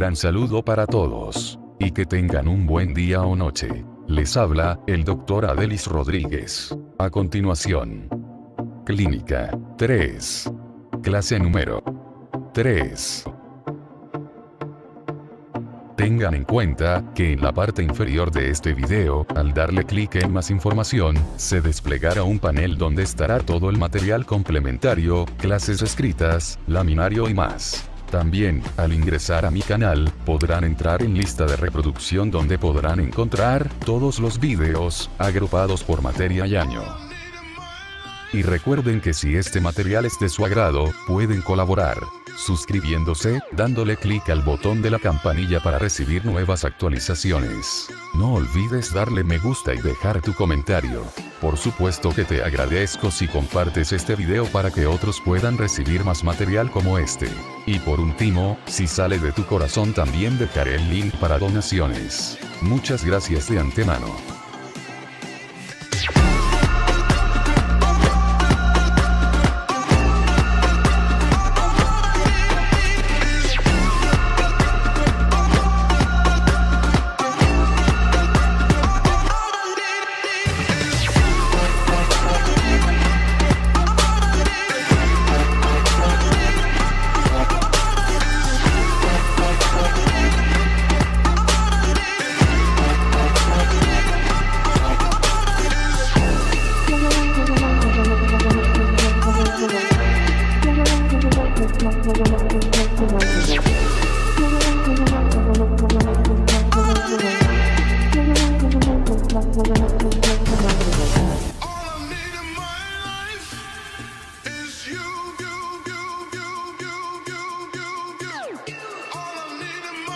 gran saludo para todos. Y que tengan un buen día o noche. Les habla, el Dr. Adelis Rodríguez. A continuación. Clínica 3. Clase número 3. Tengan en cuenta, que en la parte inferior de este video, al darle clic en más información, se desplegará un panel donde estará todo el material complementario, clases escritas, laminario y más. También, al ingresar a mi canal, podrán entrar en lista de reproducción donde podrán encontrar todos los videos, agrupados por materia y año. Y recuerden que si este material es de su agrado, pueden colaborar suscribiéndose, dándole clic al botón de la campanilla para recibir nuevas actualizaciones. No olvides darle me gusta y dejar tu comentario. Por supuesto que te agradezco si compartes este video para que otros puedan recibir más material como este. Y por último, si sale de tu corazón también dejaré el link para donaciones. Muchas gracias de antemano.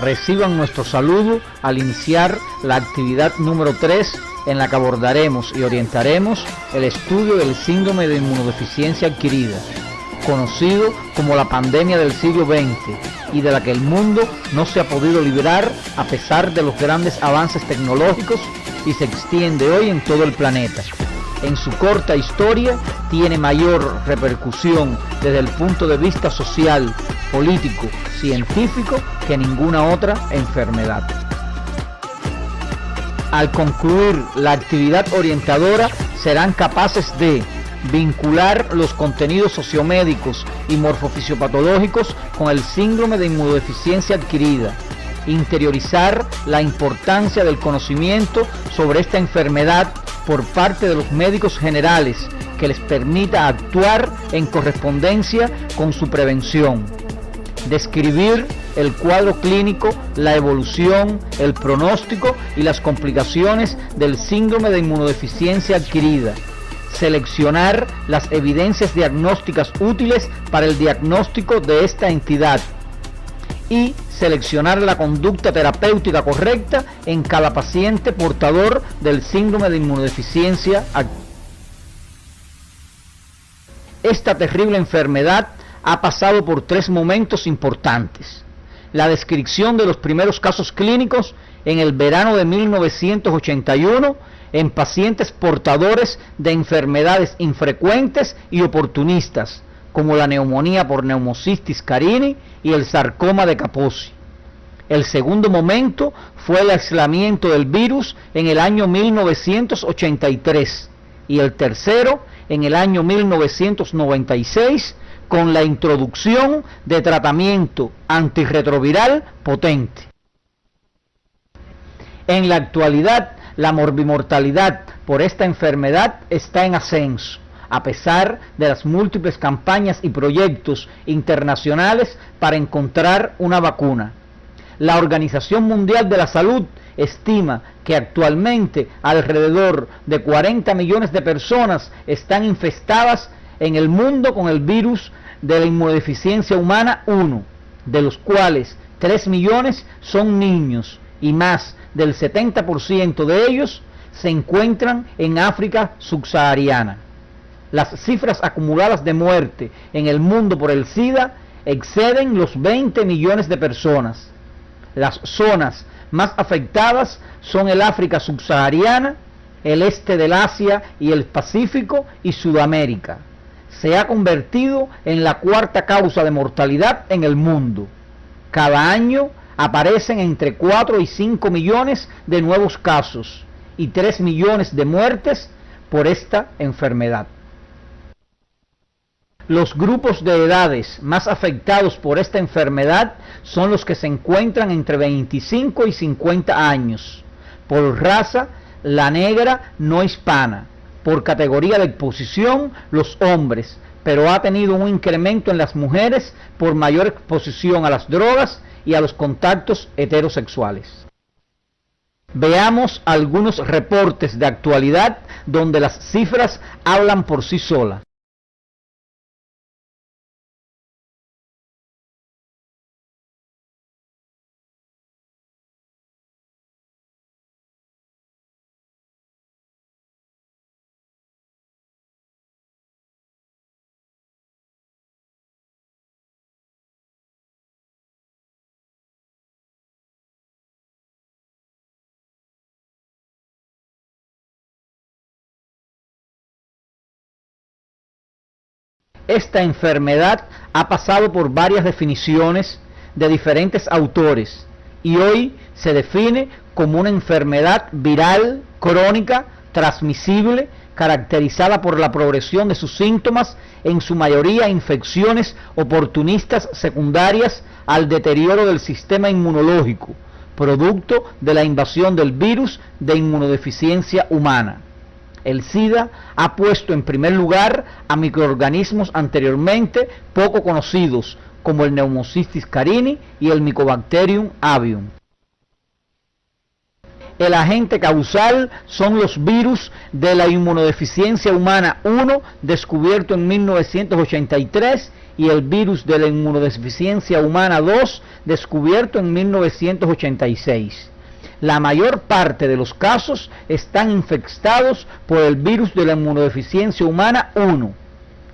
Reciban nuestro saludo al iniciar la actividad número 3 en la que abordaremos y orientaremos el estudio del síndrome de inmunodeficiencia adquirida, conocido como la pandemia del siglo XX y de la que el mundo no se ha podido librar a pesar de los grandes avances tecnológicos y se extiende hoy en todo el planeta. En su corta historia tiene mayor repercusión desde el punto de vista social, político, científico que ninguna otra enfermedad. Al concluir la actividad orientadora serán capaces de vincular los contenidos sociomédicos y morfofisiopatológicos con el síndrome de inmunodeficiencia adquirida, interiorizar la importancia del conocimiento sobre esta enfermedad por parte de los médicos generales que les permita actuar en correspondencia con su prevención, describir el cuadro clínico, la evolución, el pronóstico y las complicaciones del síndrome de inmunodeficiencia adquirida, seleccionar las evidencias diagnósticas útiles para el diagnóstico de esta entidad y seleccionar la conducta terapéutica correcta en cada paciente portador del síndrome de inmunodeficiencia adquirida. Esta terrible enfermedad ha pasado por 3 momentos importantes. La descripción de los primeros casos clínicos en el verano de 1981 en pacientes portadores de enfermedades infrecuentes y oportunistas, como la neumonía por Pneumocystis carini y el sarcoma de Kaposi. El segundo momento fue el aislamiento del virus en el año 1983 y el tercero en el año 1996 con la introducción de tratamiento antirretroviral potente. En la actualidad, la morbimortalidad por esta enfermedad está en ascenso, a pesar de las múltiples campañas y proyectos internacionales para encontrar una vacuna. La Organización Mundial de la Salud estima que actualmente alrededor de 40 millones de personas están infestadas en el mundo con el virus de la inmunodeficiencia humana 1, de los cuales 3 millones son niños y más del 70% de ellos se encuentran en África subsahariana. Las cifras acumuladas de muerte en el mundo por el SIDA exceden los 20 millones de personas. Las zonas más afectadas son el África subsahariana, el este del Asia y el Pacífico y Sudamérica. Se ha convertido en la 4ª causa de mortalidad en el mundo. Cada año aparecen entre 4 y 5 millones de nuevos casos y 3 millones de muertes por esta enfermedad. Los grupos de edades más afectados por esta enfermedad son los que se encuentran entre 25 y 50 años. Por raza, la negra no hispana. Por categoría de exposición, los hombres, pero ha tenido un incremento en las mujeres por mayor exposición a las drogas y a los contactos heterosexuales. Veamos algunos reportes de actualidad donde las cifras hablan por sí solas. Esta enfermedad ha pasado por varias definiciones de diferentes autores y hoy se define como una enfermedad viral, crónica, transmisible, caracterizada por la progresión de sus síntomas, en su mayoría infecciones oportunistas secundarias al deterioro del sistema inmunológico, producto de la invasión del virus de inmunodeficiencia humana. El SIDA ha puesto en primer lugar a microorganismos anteriormente poco conocidos, como el Pneumocystis carini y el Mycobacterium avium. El agente causal son los virus de la inmunodeficiencia humana 1, descubierto en 1983, y el virus de la inmunodeficiencia humana 2, descubierto en 1986. La mayor parte de los casos están infectados por el virus de la inmunodeficiencia humana 1.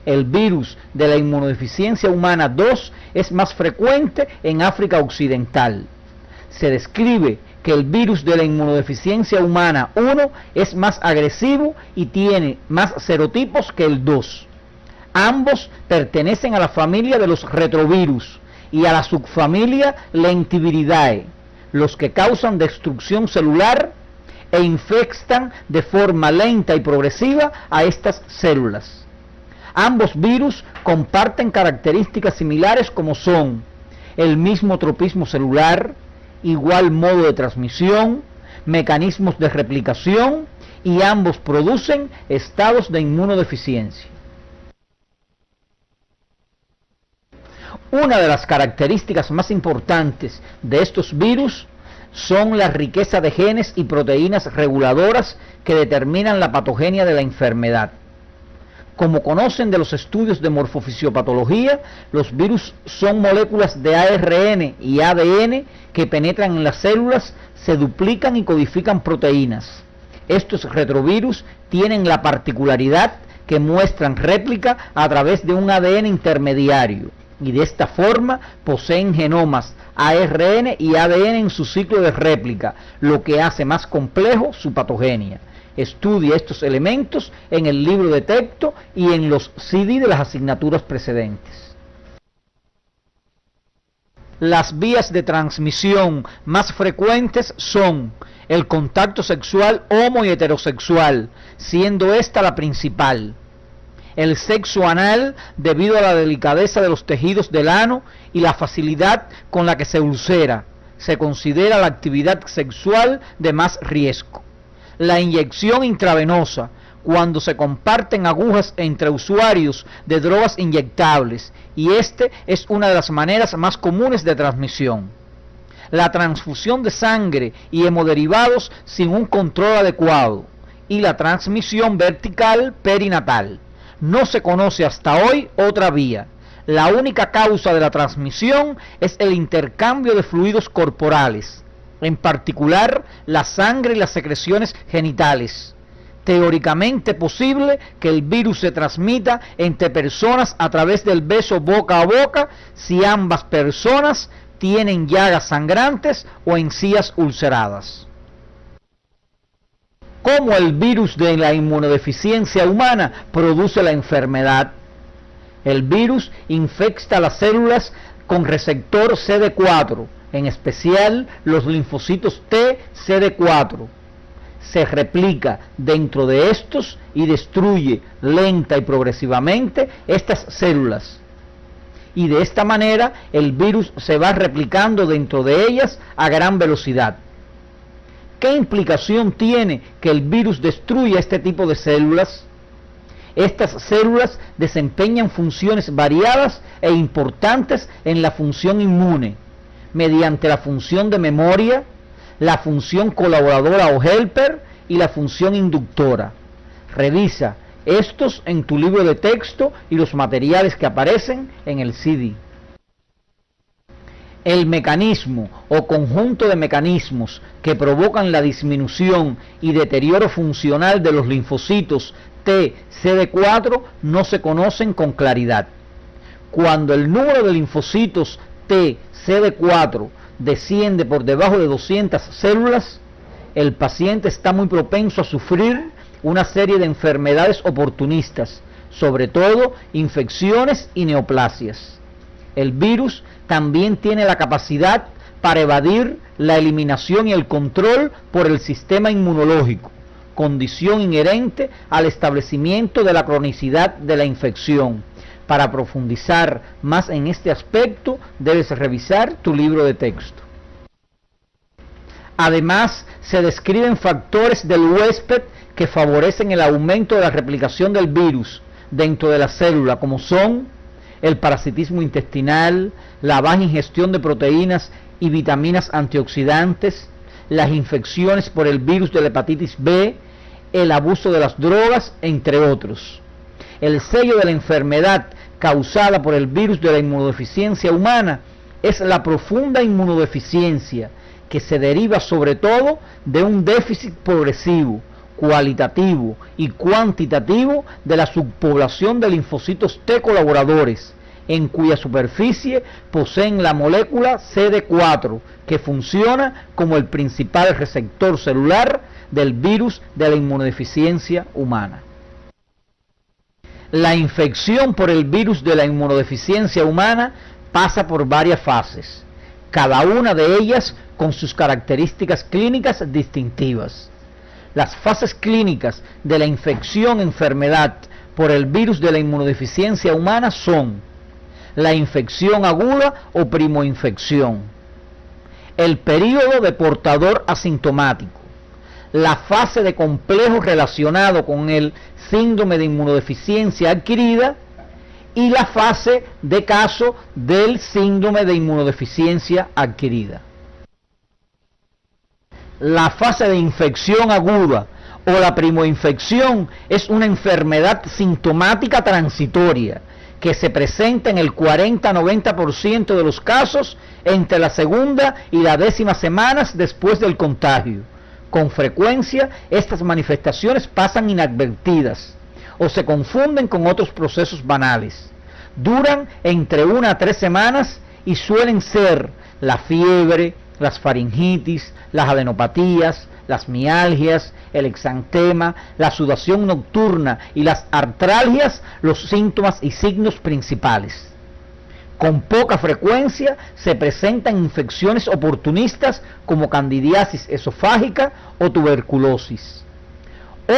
El virus de la inmunodeficiencia humana 2 es más frecuente en África Occidental. Se describe que el virus de la inmunodeficiencia humana 1 es más agresivo y tiene más serotipos que el 2. Ambos pertenecen a la familia de los retrovirus y a la subfamilia Lentiviridae, los que causan destrucción celular e infectan de forma lenta y progresiva a estas células. Ambos virus comparten características similares como son el mismo tropismo celular, igual modo de transmisión, mecanismos de replicación, y ambos producen estados de inmunodeficiencia. Una de las características más importantes de estos virus son la riqueza de genes y proteínas reguladoras que determinan la patogenia de la enfermedad. Como conocen de los estudios de morfofisiopatología, los virus son moléculas de ARN y ADN que penetran en las células, se duplican y codifican proteínas. Estos retrovirus tienen la particularidad que muestran réplica a través de un ADN intermediario, y de esta forma poseen genomas ARN y ADN en su ciclo de réplica, lo que hace más complejo su patogenia. Estudia estos elementos en el libro de texto y en los CD de las asignaturas precedentes. Las vías de transmisión más frecuentes son el contacto sexual homo y heterosexual, siendo esta la principal. El sexo anal, debido a la delicadeza de los tejidos del ano y la facilidad con la que se ulcera, se considera la actividad sexual de más riesgo. La inyección intravenosa, cuando se comparten agujas entre usuarios de drogas inyectables, y este es una de las maneras más comunes de transmisión. La transfusión de sangre y hemoderivados sin un control adecuado, y la transmisión vertical perinatal. No se conoce hasta hoy otra vía. La única causa de la transmisión es el intercambio de fluidos corporales, en particular la sangre y las secreciones genitales. Teóricamente posible que el virus se transmita entre personas a través del beso boca a boca si ambas personas tienen llagas sangrantes o encías ulceradas. ¿Cómo el virus de la inmunodeficiencia humana produce la enfermedad? El virus infecta las células con receptor CD4, en especial los linfocitos T CD4. Se replica dentro de estos y destruye lenta y progresivamente estas células. Y de esta manera el virus se va replicando dentro de ellas a gran velocidad. ¿Qué implicación tiene que el virus destruya este tipo de células? Estas células desempeñan funciones variadas e importantes en la función inmune, mediante la función de memoria, la función colaboradora o helper y la función inductora. Revisa estos en tu libro de texto y los materiales que aparecen en el CD. El mecanismo o conjunto de mecanismos que provocan la disminución y deterioro funcional de los linfocitos T CD4 no se conocen con claridad. Cuando el número de linfocitos T CD4 desciende por debajo de 200 células, el paciente está muy propenso a sufrir una serie de enfermedades oportunistas, sobre todo infecciones y neoplasias. El virus también tiene la capacidad para evadir la eliminación y el control por el sistema inmunológico, condición inherente al establecimiento de la cronicidad de la infección. Para profundizar más en este aspecto, debes revisar tu libro de texto. Además, se describen factores del huésped que favorecen el aumento de la replicación del virus dentro de la célula, como son el parasitismo intestinal, la baja ingestión de proteínas y vitaminas antioxidantes, las infecciones por el virus de la hepatitis B, el abuso de las drogas, entre otros. El sello de la enfermedad causada por el virus de la inmunodeficiencia humana es la profunda inmunodeficiencia, que se deriva sobre todo de un déficit progresivo, cualitativo y cuantitativo de la subpoblación de linfocitos T colaboradores, en cuya superficie poseen la molécula CD4, que funciona como el principal receptor celular del virus de la inmunodeficiencia humana. La infección por el virus de la inmunodeficiencia humana pasa por varias fases, cada una de ellas con sus características clínicas distintivas. Las fases clínicas de la infección-enfermedad por el virus de la inmunodeficiencia humana son la infección aguda o primoinfección, el período de portador asintomático, la fase de complejo relacionado con el síndrome de inmunodeficiencia adquirida y la fase de caso del síndrome de inmunodeficiencia adquirida. La fase de infección aguda o la primoinfección es una enfermedad sintomática transitoria que se presenta en el 40-90% de los casos entre la segunda y la 10ª semanas después del contagio. Con frecuencia, estas manifestaciones pasan inadvertidas o se confunden con otros procesos banales. Duran entre 1 a 3 semanas y suelen ser la fiebre, las faringitis, las adenopatías, las mialgias, el exantema, la sudación nocturna y las artralgias los síntomas y signos principales. Con poca frecuencia se presentan infecciones oportunistas como candidiasis esofágica o tuberculosis.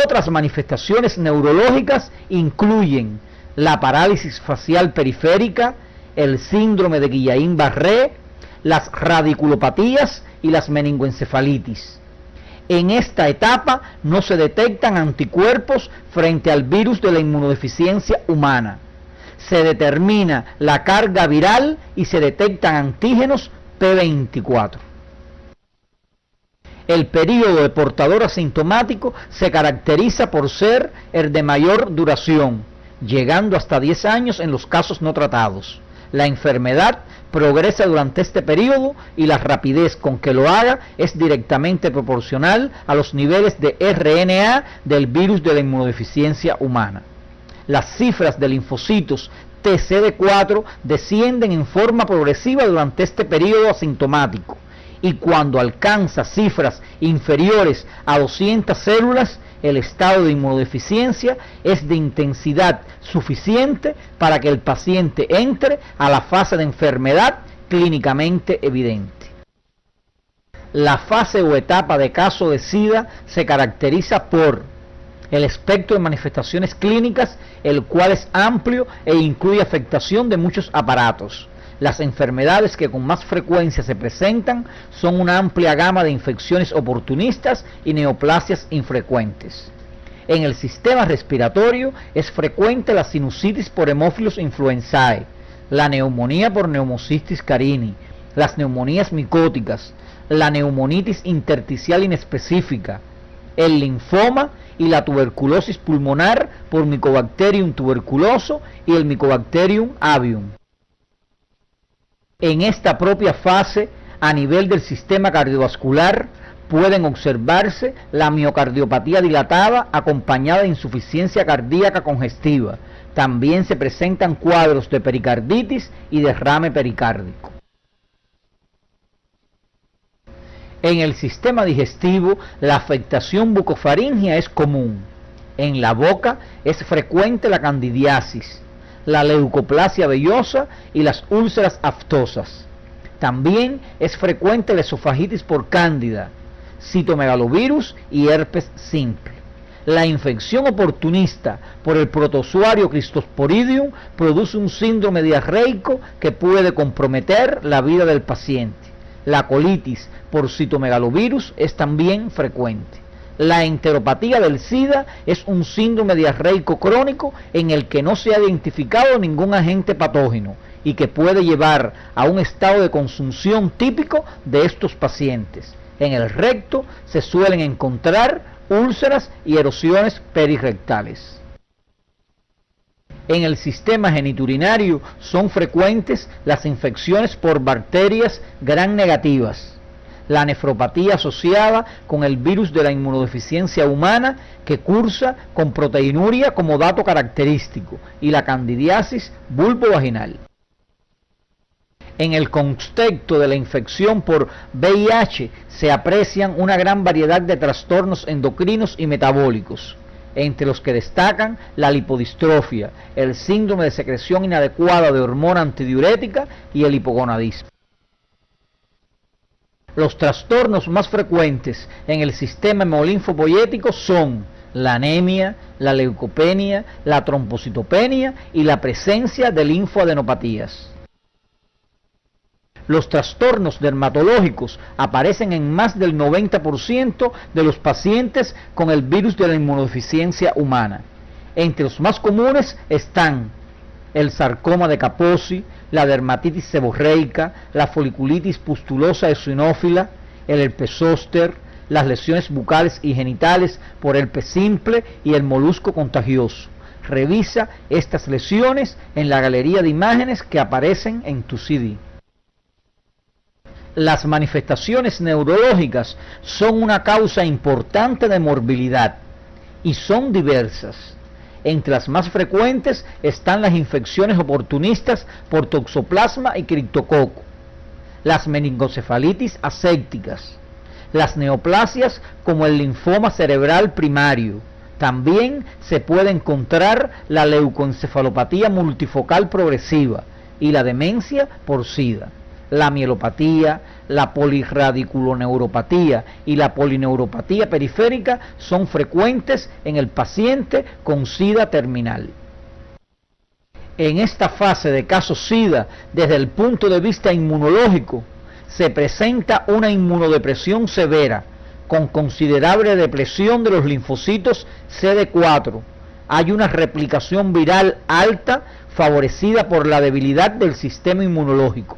Otras manifestaciones neurológicas incluyen la parálisis facial periférica, el síndrome de Guillain-Barré, las radiculopatías y las meningoencefalitis. En esta etapa no se detectan anticuerpos frente al virus de la inmunodeficiencia humana. Se determina la carga viral y se detectan antígenos P24. El período de portador asintomático se caracteriza por ser el de mayor duración, llegando hasta 10 años en los casos no tratados. La enfermedad progresa durante este periodo y la rapidez con que lo haga es directamente proporcional a los niveles de RNA del virus de la inmunodeficiencia humana. Las cifras de linfocitos TCD4 descienden en forma progresiva durante este periodo asintomático y cuando alcanza cifras inferiores a 200 células, el estado de inmunodeficiencia es de intensidad suficiente para que el paciente entre a la fase de enfermedad clínicamente evidente. La fase o etapa de caso de SIDA se caracteriza por el espectro de manifestaciones clínicas, el cual es amplio e incluye afectación de muchos aparatos. Las enfermedades que con más frecuencia se presentan son una amplia gama de infecciones oportunistas y neoplasias infrecuentes. En el sistema respiratorio es frecuente la sinusitis por Haemophilus influenzae, la neumonía por Pneumocystis carini, las neumonías micóticas, la neumonitis intersticial inespecífica, el linfoma y la tuberculosis pulmonar por Mycobacterium tuberculoso y el Mycobacterium avium. En esta propia fase, a nivel del sistema cardiovascular, pueden observarse la miocardiopatía dilatada acompañada de insuficiencia cardíaca congestiva. También se presentan cuadros de pericarditis y derrame pericárdico. En el sistema digestivo, la afectación bucofaríngea es común. En la boca es frecuente la candidiasis, la leucoplasia vellosa y las úlceras aftosas. También es frecuente la esofagitis por cándida, citomegalovirus y herpes simple. La infección oportunista por el protozoario Cryptosporidium produce un síndrome diarreico que puede comprometer la vida del paciente. La colitis por citomegalovirus es también frecuente. La enteropatía del SIDA es un síndrome diarreico crónico en el que no se ha identificado ningún agente patógeno y que puede llevar a un estado de consunción típico de estos pacientes. En el recto se suelen encontrar úlceras y erosiones perirectales. En el sistema geniturinario son frecuentes las infecciones por bacterias gram negativas, la nefropatía asociada con el virus de la inmunodeficiencia humana que cursa con proteinuria como dato característico y la candidiasis vulvovaginal. En el contexto de la infección por VIH se aprecian una gran variedad de trastornos endocrinos y metabólicos, entre los que destacan la lipodistrofia, el síndrome de secreción inadecuada de hormona antidiurética y el hipogonadismo. Los trastornos más frecuentes en el sistema hemolinfopoyético son la anemia, la leucopenia, la trombocitopenia y la presencia de linfoadenopatías. Los trastornos dermatológicos aparecen en más del 90% de los pacientes con el virus de la inmunodeficiencia humana. Entre los más comunes están el sarcoma de Kaposi, la dermatitis seborreica, la foliculitis pustulosa eosinófila, el herpes zóster, las lesiones bucales y genitales por herpes simple y el molusco contagioso. Revisa estas lesiones en la galería de imágenes que aparecen en tu CD. Las manifestaciones neurológicas son una causa importante de morbilidad y son diversas. Entre las más frecuentes están las infecciones oportunistas por toxoplasma y criptococo, las meningocefalitis asépticas, las neoplasias como el linfoma cerebral primario. También se puede encontrar la leucoencefalopatía multifocal progresiva y la demencia por SIDA. La mielopatía, la polirradiculoneuropatía y la polineuropatía periférica son frecuentes en el paciente con SIDA terminal. En esta fase de casos SIDA, desde el punto de vista inmunológico, se presenta una inmunodepresión severa, con considerable depresión de los linfocitos CD4. Hay una replicación viral alta, favorecida por la debilidad del sistema inmunológico.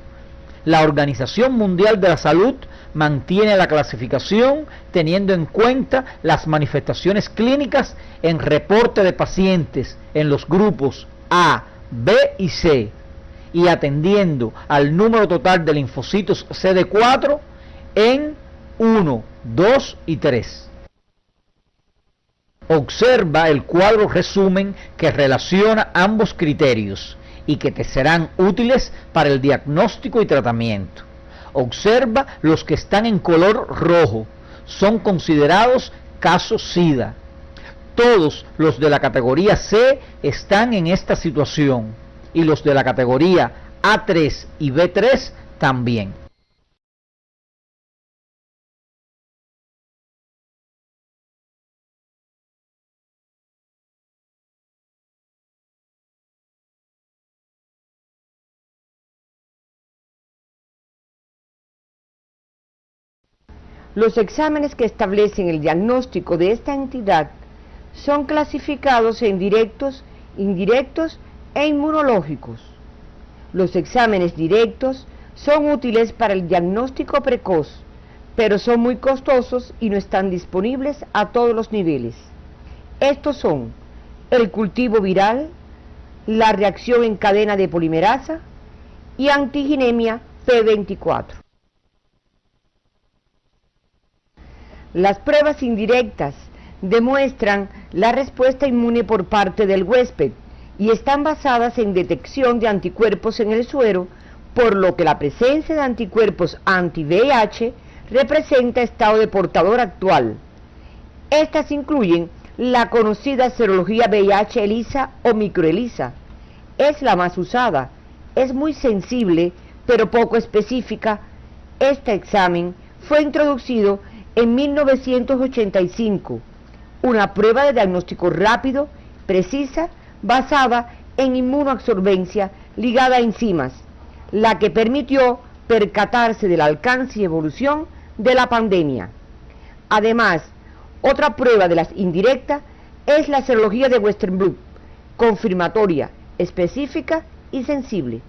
La Organización Mundial de la Salud mantiene la clasificación teniendo en cuenta las manifestaciones clínicas en reporte de pacientes en los grupos A, B y C y atendiendo al número total de linfocitos CD4 en 1, 2 y 3. Observa el cuadro resumen que relaciona ambos criterios y que te serán útiles para el diagnóstico y tratamiento. Observa los que están en color rojo, son considerados casos SIDA. Todos los de la categoría C están en esta situación y los de la categoría A3 y B3 también. Los exámenes que establecen el diagnóstico de esta entidad son clasificados en directos, indirectos e inmunológicos. Los exámenes directos son útiles para el diagnóstico precoz, pero son muy costosos y no están disponibles a todos los niveles. Estos son el cultivo viral, la reacción en cadena de polimerasa y antigenemia P24. Las pruebas indirectas demuestran la respuesta inmune por parte del huésped y están basadas en detección de anticuerpos en el suero, por lo que la presencia de anticuerpos anti-VIH representa estado de portador actual. Estas incluyen la conocida serología VIH ELISA o microELISA. Es la más usada, es muy sensible, pero poco específica. Este examen fue introducido en 1985, una prueba de diagnóstico rápido, precisa, basada en inmunoabsorbencia ligada a enzimas, la que permitió percatarse del alcance y evolución de la pandemia. Además, otra prueba de las indirectas es la serología de Western blot, confirmatoria, específica y sensible.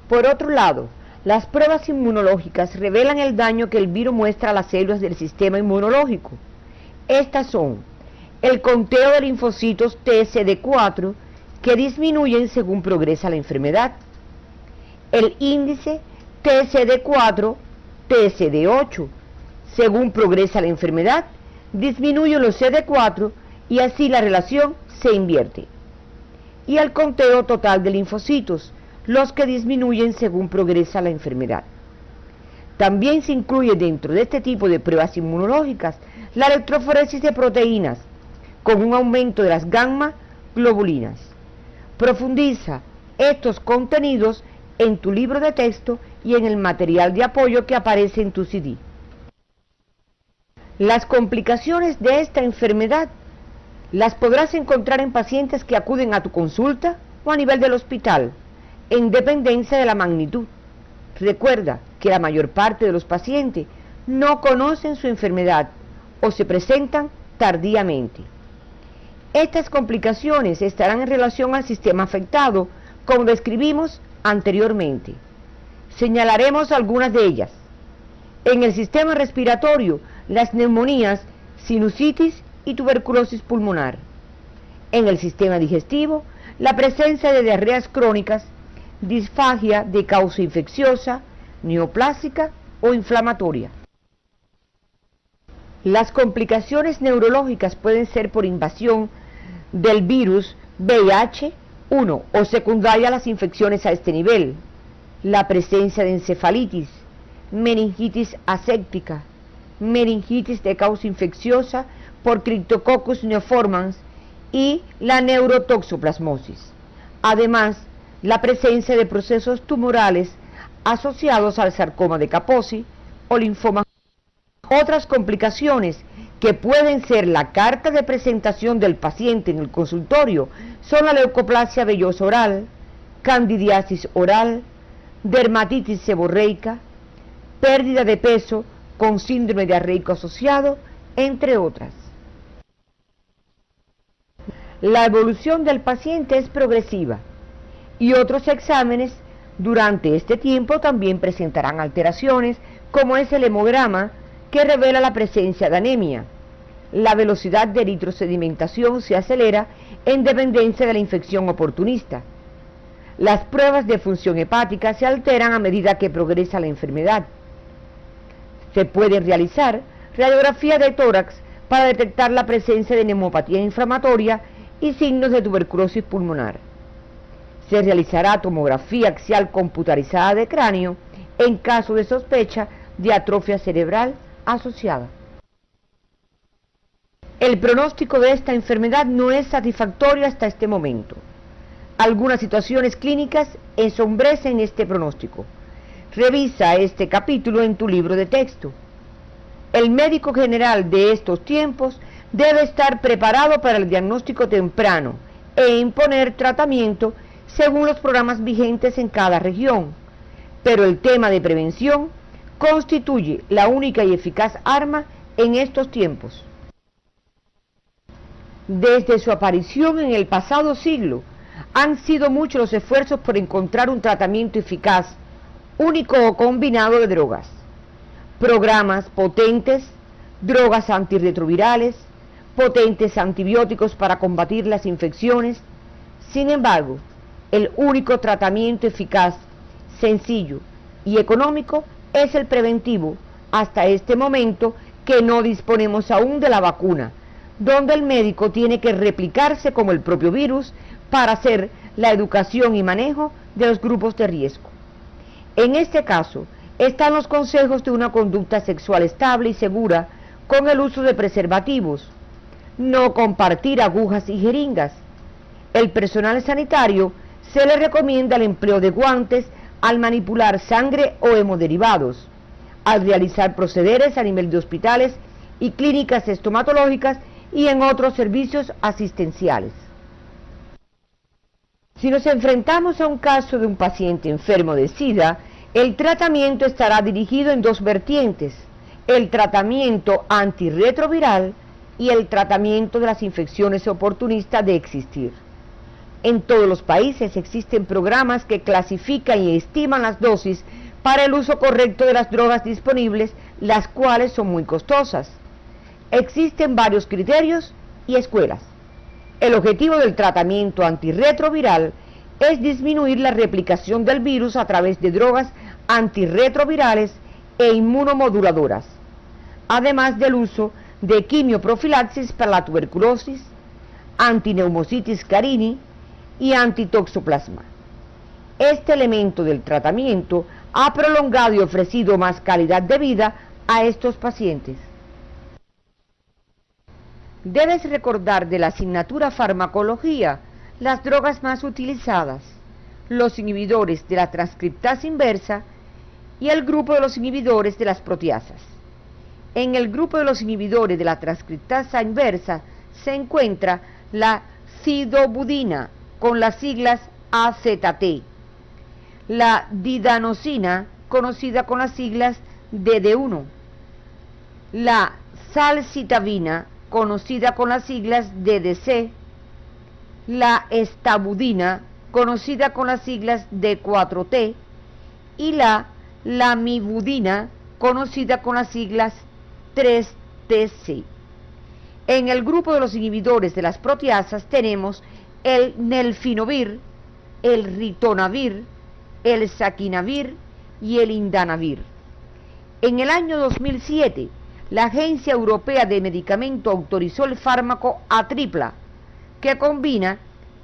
Por otro lado, las pruebas inmunológicas revelan el daño que el virus muestra a las células del sistema inmunológico. Estas son el conteo de linfocitos TSD4, que disminuyen según progresa la enfermedad, el índice TSD4, TSD8, según progresa la enfermedad, disminuyen los CD4 y así la relación se invierte, y el conteo total de linfocitos, los que disminuyen según progresa la enfermedad. También se incluye dentro de este tipo de pruebas inmunológicas la electroforesis de proteínas, con un aumento de las gamma globulinas. Profundiza estos contenidos en tu libro de texto y en el material de apoyo que aparece en tu CD. Las complicaciones de esta enfermedad las podrás encontrar en pacientes que acuden a tu consulta o a nivel del hospital, en dependencia de la magnitud. Recuerda que la mayor parte de los pacientes no conocen su enfermedad o se presentan tardíamente. Estas complicaciones estarán en relación al sistema afectado, como describimos anteriormente. Señalaremos algunas de ellas. En el sistema respiratorio, las neumonías, sinusitis y tuberculosis pulmonar. En el sistema digestivo, la presencia de diarreas crónicas, disfagia de causa infecciosa, neoplásica o inflamatoria. Las complicaciones neurológicas pueden ser por invasión del virus VIH-1 o secundaria a las infecciones a este nivel, la presencia de encefalitis, meningitis aséptica, meningitis de causa infecciosa por Cryptococcus neoformans y la neurotoxoplasmosis. Además, la presencia de procesos tumorales asociados al sarcoma de Kaposi o linfoma. Otras complicaciones que pueden ser la carta de presentación del paciente en el consultorio son la leucoplasia vellosa oral, candidiasis oral, dermatitis seborreica, pérdida de peso con síndrome diarreico asociado, entre otras. La evolución del paciente es progresiva y otros exámenes durante este tiempo también presentarán alteraciones, como es el hemograma, que revela la presencia de anemia. La velocidad de eritrosedimentación se acelera en dependencia de la infección oportunista. Las pruebas de función hepática se alteran a medida que progresa la enfermedad. Se puede realizar radiografía de tórax para detectar la presencia de neumopatía inflamatoria y signos de tuberculosis pulmonar. Se realizará tomografía axial computarizada de cráneo en caso de sospecha de atrofia cerebral asociada. El pronóstico de esta enfermedad no es satisfactorio hasta este momento. Algunas situaciones clínicas ensombrecen este pronóstico. Revisa este capítulo en tu libro de texto. El médico general de estos tiempos debe estar preparado para el diagnóstico temprano e imponer tratamiento según los programas vigentes en cada región. Pero el tema de prevención constituye la única y eficaz arma en estos tiempos. Desde su aparición en el pasado siglo, han sido muchos los esfuerzos por encontrar un tratamiento eficaz, único o combinado de drogas. Programas potentes, drogas antirretrovirales, potentes antibióticos para combatir las infecciones. Sin embargo, el único tratamiento eficaz, sencillo y económico es el preventivo, hasta este momento que no disponemos aún de la vacuna, donde el médico tiene que replicarse como el propio virus para hacer la educación y manejo de los grupos de riesgo. En este caso, están los consejos de una conducta sexual estable y segura con el uso de preservativos, no compartir agujas y jeringas. El personal sanitario se le recomienda el empleo de guantes al manipular sangre o hemoderivados, al realizar procederes a nivel de hospitales y clínicas estomatológicas y en otros servicios asistenciales. Si nos enfrentamos a un caso de un paciente enfermo de SIDA, el tratamiento estará dirigido en dos vertientes: el tratamiento antirretroviral y el tratamiento de las infecciones oportunistas de existir. En todos los países existen programas que clasifican y estiman las dosis para el uso correcto de las drogas disponibles, las cuales son muy costosas. Existen varios criterios y escuelas. El objetivo del tratamiento antirretroviral es disminuir la replicación del virus a través de drogas antirretrovirales e inmunomoduladoras, además del uso de quimioprofilaxis para la tuberculosis, antineumocitis carini y antitoxoplasma. Este elemento del tratamiento ha prolongado y ofrecido más calidad de vida a estos pacientes. Debes recordar de la asignatura farmacología las drogas más utilizadas, los inhibidores de la transcriptasa inversa y el grupo de los inhibidores de las proteasas. En el grupo de los inhibidores de la transcriptasa inversa se encuentra la cidobudina, con las siglas AZT, la didanosina, conocida con las siglas DD1, la salcitabina, conocida con las siglas DDC, la estabudina, conocida con las siglas D4T, y la lamivudina, conocida con las siglas 3TC. En el grupo de los inhibidores de las proteasas tenemos el nelfinovir, el ritonavir, el saquinavir y el indanavir. En el año 2007, la Agencia Europea de Medicamento autorizó el fármaco Atripla, que combina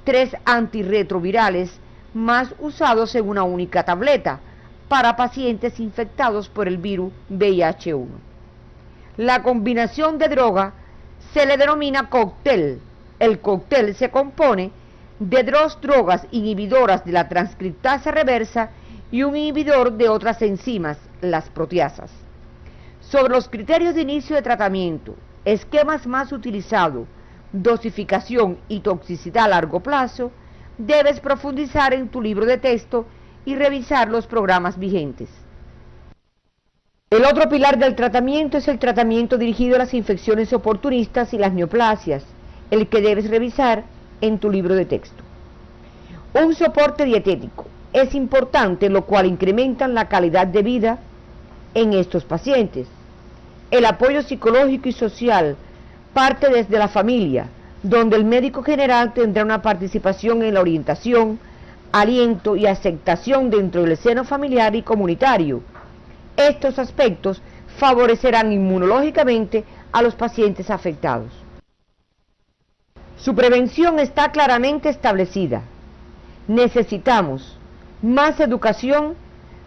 3 antirretrovirales más usados en una única tableta para pacientes infectados por el virus VIH-1. La combinación de droga se le denomina cóctel. El cóctel se compone de 2 drogas inhibidoras de la transcriptasa reversa y un inhibidor de otras enzimas, las proteasas. Sobre los criterios de inicio de tratamiento, esquemas más utilizados, dosificación y toxicidad a largo plazo, debes profundizar en tu libro de texto y revisar los programas vigentes. El otro pilar del tratamiento es el tratamiento dirigido a las infecciones oportunistas y las neoplasias, el que debes revisar en tu libro de texto. Un soporte dietético es importante, lo cual incrementa la calidad de vida en estos pacientes. El apoyo psicológico y social parte desde la familia, donde el médico general tendrá una participación en la orientación, aliento y aceptación dentro del seno familiar y comunitario. Estos aspectos favorecerán inmunológicamente a los pacientes afectados. Su prevención está claramente establecida. Necesitamos más educación,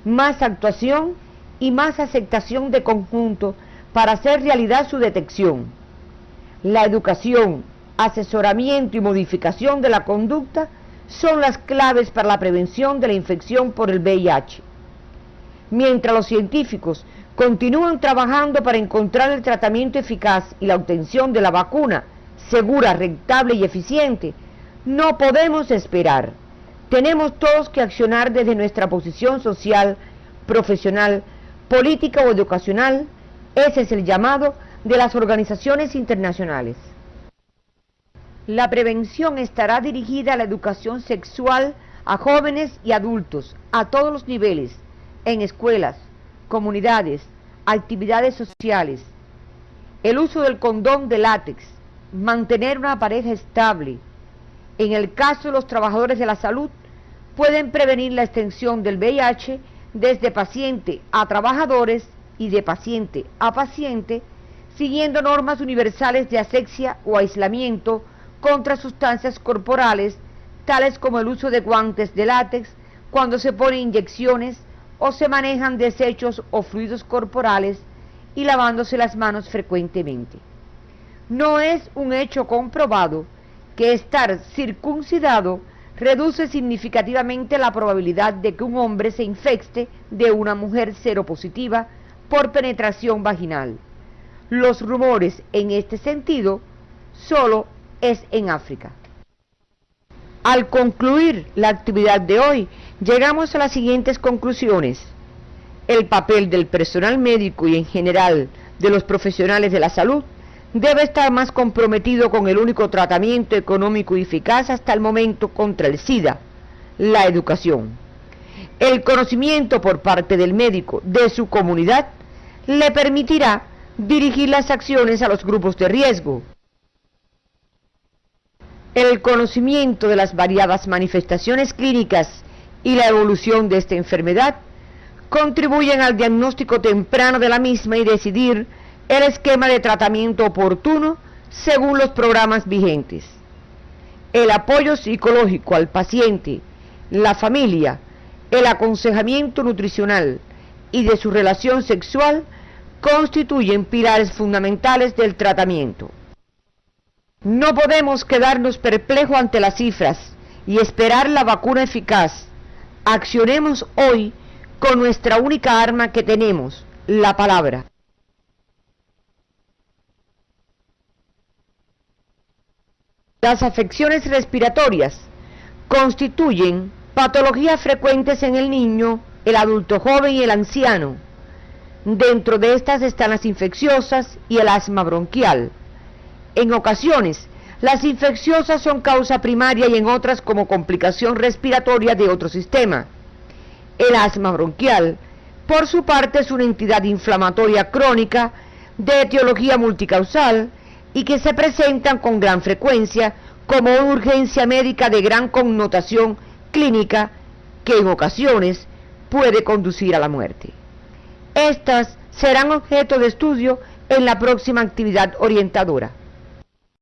más actuación y más aceptación de conjunto para hacer realidad su detección. La educación, asesoramiento y modificación de la conducta son las claves para la prevención de la infección por el VIH. Mientras los científicos continúan trabajando para encontrar el tratamiento eficaz y la obtención de la vacuna segura, rentable y eficiente, no podemos esperar. Tenemos todos que accionar desde nuestra posición social, profesional, política o educacional. Ese es el llamado de las organizaciones internacionales. La prevención estará dirigida a la educación sexual a jóvenes y adultos, a todos los niveles, en escuelas, comunidades, actividades sociales. El uso del condón de látex, mantener una pareja estable. En el caso de los trabajadores de la salud, pueden prevenir la extensión del VIH desde paciente a trabajadores y de paciente a paciente, siguiendo normas universales de asepsia o aislamiento contra sustancias corporales, tales como el uso de guantes de látex cuando se ponen inyecciones o se manejan desechos o fluidos corporales, y lavándose las manos frecuentemente. No es un hecho comprobado que estar circuncidado reduce significativamente la probabilidad de que un hombre se infecte de una mujer seropositiva por penetración vaginal. Los rumores en este sentido solo es en África. Al concluir la actividad de hoy, llegamos a las siguientes conclusiones. El papel del personal médico y en general de los profesionales de la salud debe estar más comprometido con el único tratamiento económico y eficaz hasta el momento contra el SIDA, la educación. El conocimiento por parte del médico de su comunidad le permitirá dirigir las acciones a los grupos de riesgo. El conocimiento de las variadas manifestaciones clínicas y la evolución de esta enfermedad contribuyen al diagnóstico temprano de la misma y decidir el esquema de tratamiento oportuno según los programas vigentes. El apoyo psicológico al paciente, la familia, el aconsejamiento nutricional y de su relación sexual constituyen pilares fundamentales del tratamiento. No podemos quedarnos perplejos ante las cifras y esperar la vacuna eficaz. Accionemos hoy con nuestra única arma que tenemos, la palabra. Las afecciones respiratorias constituyen patologías frecuentes en el niño, el adulto joven y el anciano. Dentro de estas están las infecciosas y el asma bronquial. En ocasiones, las infecciosas son causa primaria y en otras como complicación respiratoria de otro sistema. El asma bronquial, por su parte, es una entidad inflamatoria crónica de etiología multicausal y que se presentan con gran frecuencia como una urgencia médica de gran connotación clínica que en ocasiones puede conducir a la muerte. Estas serán objeto de estudio en la próxima actividad orientadora.